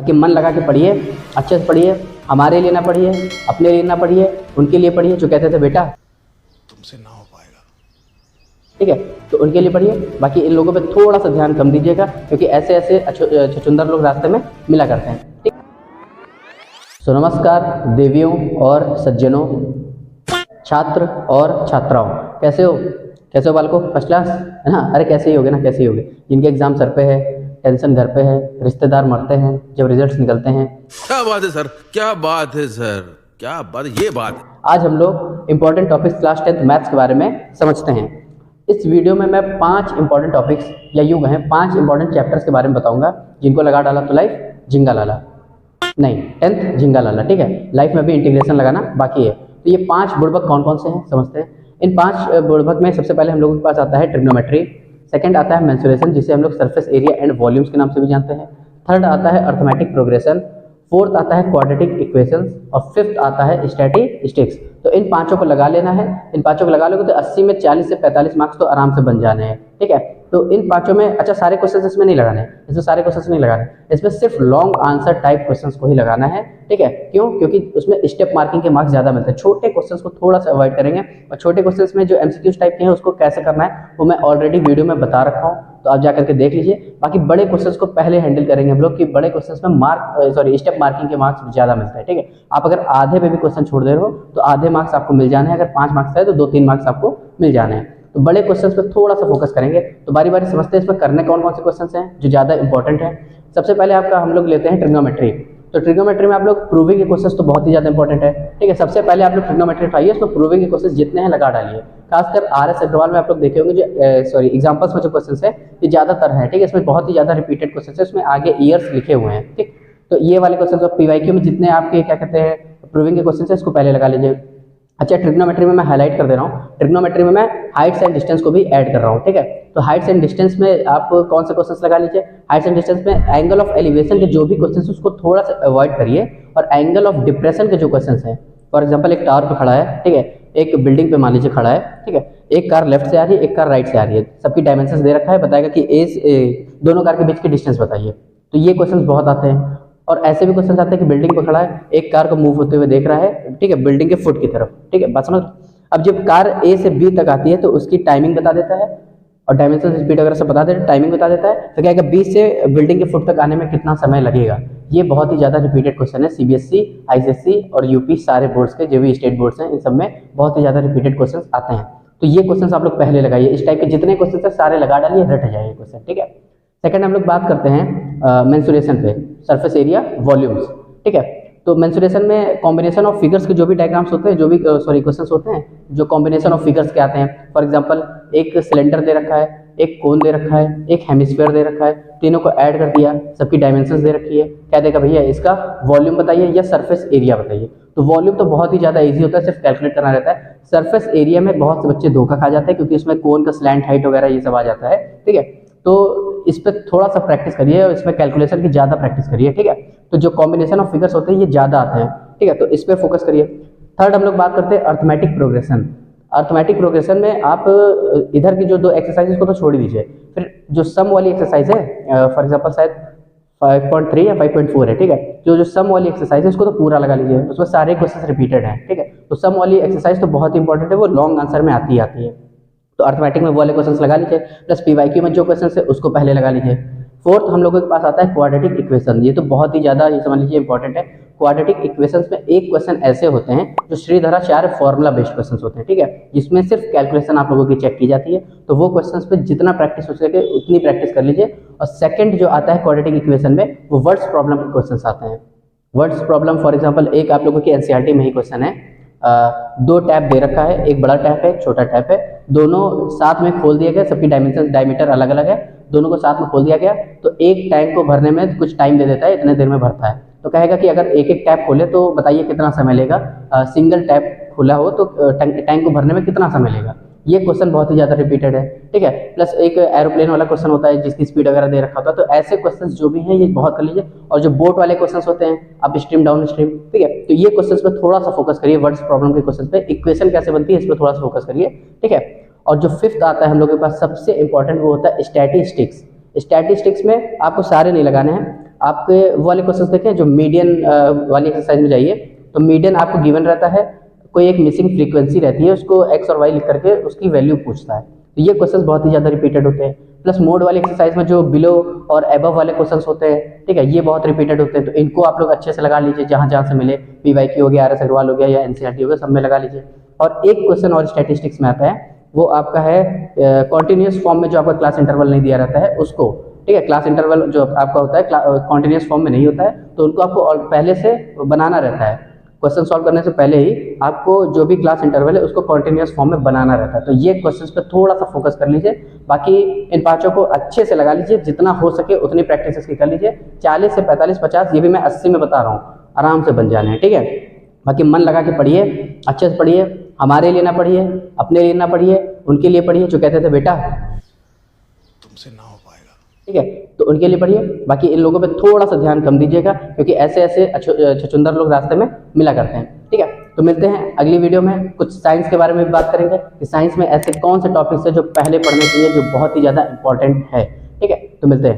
बाकी मन लगा के पढ़िए, अच्छे से पढ़िए, हमारे लिए ना पढ़िए, अपने लिए ना पढ़िए, उनके लिए पढ़िए जो कहते थे बेटा तुमसे ना हो पाएगा। ठीक है, तो उनके लिए पढ़िए। बाकी इन लोगों पे थोड़ा सा ध्यान कम दीजिएगा क्योंकि ऐसे ऐसे छुछुंदर लोग रास्ते में मिला करते हैं। ठीक, सो नमस्कार देवियों और सज्जनों, छात्र और छात्राओं, कैसे हो बालकों? फर्स्ट क्लास है ना? अरे कैसे ही होगे ना, कैसे ही होगे। जिनके एग्जाम सर पे है, टेंशन घर पे है, रिश्तेदार मरते हैं जब रिजल्ट्स निकलते हैं। क्या बात है सर, क्या बात है सर, क्या बात है, ये बात है। आज हम लोग important topics class 10th maths के बारे में समझते हैं। इस वीडियो में मैं 5 इंपॉर्टेंट टॉपिक्स या यूँ कहें 5 इंपॉर्टेंट चैप्टर्स के बारे में बताऊंगा, जिनको लगा डाला तो लाइफ झिंगा लाला, नहीं 10th झिंगा लाला। ठीक है, लाइफ में भी इंटीग्रेशन लगाना बाकी है। तो ये 5 बुड़बक कौन कौन से हैं समझते हैं। इन 5 बुड़बक में सबसे पहले हम लोगों के पास आता है ट्रिग्नोमेट्री, सेकंड आता है मेंसुरेशन जिसे हम लोग सरफेस एरिया एंड वॉल्यूम्स के नाम से भी जानते हैं, थर्ड आता है अर्थमेटिक प्रोग्रेशन, फोर्थ आता है क्वाड्रेटिक इक्वेशंस और फिफ्थ आता है स्टैटिस्टिक्स। तो इन 5 को लगा लेना है। इन 5 को लगा लोगे तो 80 में 40 से 45 मार्क्स तो आराम से बन जाने हैं। ठीक है, तो इन 5 में अच्छा सारे क्वेश्चंस इसमें नहीं लगाने, इसमें सारे क्वेश्चंस नहीं लगाने, इसमें सिर्फ लॉन्ग आंसर टाइप क्वेश्चंस को ही लगाना है। ठीक है, क्यों? क्योंकि उसमें स्टेप मार्किंग के मार्क्स ज़्यादा मिलते हैं। छोटे क्वेश्चंस को थोड़ा सा अवॉइड करेंगे और छोटे क्वेश्चंस में जो एमसीक्यूज टाइप के हैं उसको कैसे करना है वो मैं ऑलरेडी वीडियो में बता रखा हूँ, तो आप जाकर के देख लीजिए। बाकी बड़े क्वेश्चंस को पहले हैंडल करेंगे हम लोग कि बड़े क्वेश्चंस में स्टेप मार्किंग के मार्क्स ज़्यादा मिलते हैं। ठीक है, आप अगर आधे पे भी क्वेश्चन छोड़ दे रहे हो तो आधे मार्क्स आपको मिल जाने हैं, अगर 5 मार्क्स है तो 2-3 मार्क्स आपको मिल जाने हैं। तो बड़े क्वेश्चंस पे थोड़ा सा फोकस करेंगे। तो बारी बारी समझते हैं इसमें करने कौन कौन से क्वेश्चंस हैं जो ज़्यादा इंपॉर्टेंट है। सबसे पहले आपका हम लोग लेते हैं ट्रिग्नोमेट्री। तो ट्रिग्नोमेट्री में आप लोग प्रूविंग के क्वेश्चंस तो बहुत ही ज़्यादा इंपॉर्टेंट है। ठीक है, सबसे पहले आप लोग ट्रिग्नोमेट्री उठाइए, उसमें प्रूविंग के क्वेश्चंस जितने हैं लगा डालिए। खासकर RS अग्रवाल में आप लोग देखे होंगे जो एग्जाम्पल्स में जो क्वेश्चंस है ये ज़्यादातर है। ठीक है, इसमें बहुत ही ज़्यादा रिपीटेड क्वेश्चन है, इसमें आगे ईयर्स लिखे हुए हैं। ठीक, तो ये वाले क्वेश्चन PYQ में जितने आपके क्या कहते हैं प्रूविंग के क्वेश्चन है इसको पहले लगा लीजिए। अच्छा, ट्रिग्नोमेट्री में मैं हाईलाइट कर दे रहा हूँ, ट्रिग्नोमेट्री में मैं हाइट्स एंड डिस्टेंस को भी ऐड कर रहा हूँ। ठीक है, तो हाइट्स एंड डिस्टेंस में आप कौन से क्वेश्चंस लगा लीजिए। हाइट्स एंड डिस्टेंस में एंगल ऑफ एलिवेशन के जो भी क्वेश्चंस है उसको थोड़ा सा अवॉइड करिए और एंगल ऑफ डिप्रेशन के जो क्वेश्चंस हैं, फॉर एग्जांपल एक टावर पे खड़ा है, ठीक है, एक बिल्डिंग पे मान लीजिए खड़ा है, ठीक है, एक कार लेफ्ट से आ रही है, एक कार राइट से आ रही है, सबकी डायमेंशंस दे रखा है, बताएगा कि दोनों कार के बीच की डिस्टेंस बताइए। तो ये क्वेश्चंस बहुत आते हैं। और ऐसे भी क्वेश्चन आते हैं कि बिल्डिंग पे खड़ा है, एक कार को मूव होते हुए देख रहा है, ठीक है, बिल्डिंग के फुट की तरफ। ठीक है, बात समझ। अब जब कार A से B तक आती है तो उसकी टाइमिंग बता देता है और डायमेंशन स्पीड वगैरह सब बता देता है, टाइमिंग बता देता है। तो क्या है, B से बिल्डिंग के फुट तक आने में कितना समय लगेगा। ये बहुत ही ज़्यादा रिपीटेड क्वेश्चन है। CBSE, ICSE और UP सारे बोर्ड्स के जो भी स्टेट बोर्ड्स हैं इन सब में बहुत ही ज़्यादा रिपीटेड क्वेश्चन आते हैं। तो ये क्वेश्चन आप लोग पहले लगाइए। इस टाइप के जितने क्वेश्चन है सारे लगा डालिए, रट जाइए क्वेश्चन। ठीक है, सेकंड हम लोग बात करते हैं मेंसुरेशन पे, सरफेस एरिया वॉल्यूम्स। ठीक है, तो मेंसुरेशन में कॉम्बिनेशन ऑफ फिगर्स के जो भी डायग्राम्स होते हैं, जो भी क्वेश्चंस होते हैं जो कॉम्बिनेशन ऑफ फिगर्स के आते हैं। फॉर एग्जांपल एक सिलेंडर दे रखा है, एक कोन दे रखा है, एक हेमिस्फीयर दे रखा है, तीनों को ऐड कर दिया, सबकी डायमेंशंस दे रखी है। क्या देगा भैया, इसका वॉल्यूम बताइए या सरफेस एरिया बताइए। तो वॉल्यूम तो बहुत ही ज़्यादा ईजी होता है, सिर्फ कैलकुलेट करना रहता है। सरफेस एरिया में बहुत से बच्चे धोखा खा जाते हैं क्योंकि इसमें कोन का स्लैंट हाइट वगैरह ये सब आ जाता है। ठीक है, तो इस पर थोड़ा सा प्रैक्टिस करिए और इसमें कैलकुलेशन की ज़्यादा प्रैक्टिस करिए। ठीक है, तो जो कॉम्बिनेशन ऑफ फिगर्स होते हैं ये ज़्यादा आते हैं। ठीक है, तो इस पर फोकस करिए। थर्ड हम लोग बात करते हैं अर्थमेटिक प्रोग्रेशन। अर्थमेटिक प्रोग्रेशन में आप इधर की जो 2 एक्सरसाइज को तो छोड़ ही दीजिए, फिर जो सम वाली एक्सरसाइज है, फॉर एग्जाम्पल शायद 5.3 या 5.4 है। ठीक है, जो सम वाली एक्सरसाइज है उसको तो पूरा लगा लीजिए, उसमें सारे क्वेश्चन रिपीटेड हैं। ठीक है, तो सम वाली एक्सरसाइज तो बहुत इंपॉर्टेंट है, वो लॉन्ग आंसर में आती है। तो अर्थमेटिक में वो वाले क्वेश्चंस लगा लीजिए, प्लस PYQ में जो क्वेश्चंस है उसको पहले लगा लीजिए। फोर्थ हम लोगों के पास आता है क्वाड्रेटिक इक्वेशन। ये तो बहुत ही ज़्यादा ये समझ लीजिए इंपॉर्टेंट है। क्वाड्रेटिक इक्वेशंस में एक क्वेश्चन ऐसे होते हैं जो श्रीधराचार्य फॉर्मूला बेस्ड क्वेश्चंस होते हैं। ठीक है, जिसमें सिर्फ कैलकुलेशन आप लोगों की चेक की जाती है। तो वो क्वेश्चंस पे जितना प्रैक्टिस हो सके उतनी प्रैक्टिस कर लीजिए। और सेकंड जो आता है क्वाड्रेटिक इक्वेशन में वो वर्ड्स प्रॉब्लम के क्वेश्चंस आते हैं। वर्ड्स प्रॉब्लम फॉर एग्जाम्पल एक आप लोगों की NCERT में ही क्वेश्चन है, 2 टैप दे रखा है, एक बड़ा टैप है, एक छोटा टैप है, दोनों साथ में खोल दिया गया, सबकी डायमेंशन डायमीटर अलग अलग है, दोनों को साथ में खोल दिया गया। तो एक टैंक को भरने में कुछ टाइम दे देता है, इतने देर में भरता है। तो कहेगा कि अगर एक एक टैप खोले तो बताइए कितना समय लेगा, सिंगल टैप खुला हो तो टैंक को भरने में कितना समय लेगा। ये क्वेश्चन बहुत ही ज़्यादा रिपीटेड है। ठीक है, प्लस एक एरोप्लेन वाला क्वेश्चन होता है जिसकी स्पीड वगैरह दे रखा होता है। तो ऐसे क्वेश्चंस जो भी हैं ये बहुत कर लीजिए। और जो बोट वाले क्वेश्चंस होते हैं अप स्ट्रीम डाउन स्ट्रीम, ठीक है, तो ये क्वेश्चंस पे थोड़ा सा फोकस करिए। वर्ड्स प्रॉब्लम के क्वेश्चन पे, इक्वेशन कैसे बनती है इस पर थोड़ा सा फोकस करिए। ठीक है, और जो फिफ्थ आता है हम लोग के पास सबसे इंपॉर्टेंट वो होता है स्टैटिस्टिक्स। स्टैटिस्टिक्स में आपको सारे नहीं लगाने हैं, आपके वो वाले क्वेश्चंस देखें जो मीडियन वाली एक्सरसाइज में जाइए, तो मीडियन आपको गिवन रहता है, कोई एक मिसिंग फ्रीक्वेंसी रहती है, उसको एक्स और वाई लिख करके उसकी वैल्यू पूछता है। तो ये क्वेश्चंस बहुत ही ज़्यादा रिपीटेड होते हैं। प्लस मोड वाली एक्सरसाइज में जो बिलो और एबव वाले क्वेश्चंस होते हैं, ठीक है, ये बहुत रिपीटेड होते हैं। तो इनको आप लोग अच्छे से लगा लीजिए, जहाँ जहाँ से मिले, PYQ हो गया, RS अग्रवाल हो गया या NCERT हो गया, सब में लगा लीजिए। और एक क्वेश्चन और स्टैटिस्टिक्स में आता है, वो आपका है कॉन्टिन्यूस फॉर्म में जो आपका क्लास इंटरवल नहीं दिया रहता है उसको, ठीक है, क्लास इंटरवल जो आपका होता है कॉन्टिन्यूस फॉर्म में नहीं होता है, तो उनको आपको पहले से बनाना रहता है। क्वेश्चन सॉल्व करने से पहले ही आपको जो भी क्लास इंटरवल है उसको कॉन्टिन्यूस फॉर्म में बनाना रहता है। तो ये क्वेश्चंस पे थोड़ा सा फोकस कर लीजिए, बाकी इन पांचों को अच्छे से लगा लीजिए, जितना हो सके उतनी प्रैक्टिस इसकी कर लीजिए। 40 से 45, 50, ये भी मैं 80 में बता रहा हूँ, आराम से बन जाने हैं, ठीक है। बाकी मन लगा के पढ़िए, अच्छे से पढ़िए, हमारे लिए ना पढ़िए, अपने लिए ना पढ़िए, उनके लिए पढ़िए जो कहते थे बेटा तुमसे ना हो पाएगा, ठीक है, तो उनके लिए पढ़िए। बाकी इन लोगों पे थोड़ा सा ध्यान कम दीजिएगा, क्योंकि ऐसे ऐसे छछुंदर लोग रास्ते में मिला करते हैं, ठीक है। तो मिलते हैं अगली वीडियो में, कुछ साइंस के बारे में भी बात करेंगे कि साइंस में ऐसे कौन से टॉपिक्स है जो पहले पढ़ने चाहिए, जो बहुत ही ज़्यादा इंपॉर्टेंट है, ठीक है। तो मिलते हैं।